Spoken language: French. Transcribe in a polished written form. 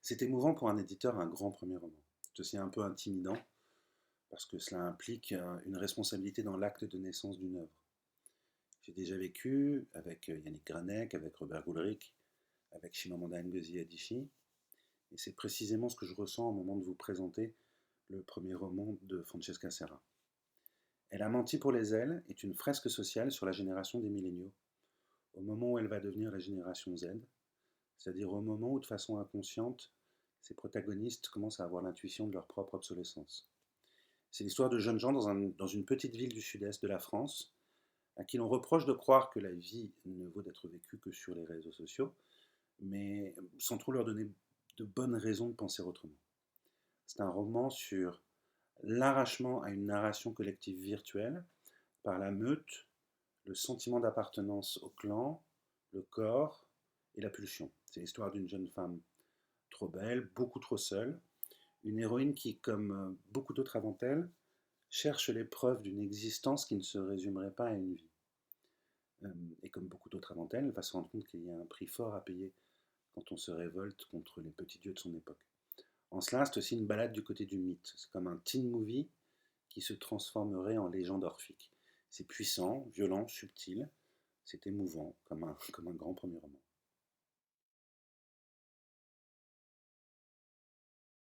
C'est émouvant pour un éditeur un grand premier roman. C'est aussi un peu intimidant parce que cela implique une responsabilité dans l'acte de naissance d'une œuvre. J'ai déjà vécu avec Yannick Granek, avec Robert Goulric, avec Chimamanda Ngozi Adichie, et c'est précisément ce que je ressens au moment de vous présenter le premier roman de Francesca Serra. Elle a menti pour les ailes est une fresque sociale sur la génération des milléniaux, au moment où elle va devenir la génération Z, c'est-à-dire au moment où, de façon inconsciente, ces protagonistes commencent à avoir l'intuition de leur propre obsolescence. C'est l'histoire de jeunes gens dans une petite ville du sud-est de la France, à qui l'on reproche de croire que la vie ne vaut d'être vécue que sur les réseaux sociaux, mais sans trop leur donner de bonnes raisons de penser autrement. C'est un roman sur l'arrachement à une narration collective virtuelle par la meute, le sentiment d'appartenance au clan, le corps et la pulsion. C'est l'histoire d'une jeune femme trop belle, beaucoup trop seule, une héroïne qui, comme beaucoup d'autres avant elle, cherche les preuves d'une existence qui ne se résumerait pas à une vie. Et comme beaucoup d'autres avant elle va se rendre compte qu'il y a un prix fort à payer quand on se révolte contre les petits dieux de son époque. En cela, c'est aussi une balade du côté du mythe. C'est comme un teen movie qui se transformerait en légende orphique. C'est puissant, violent, subtil, c'est émouvant, comme un grand premier roman.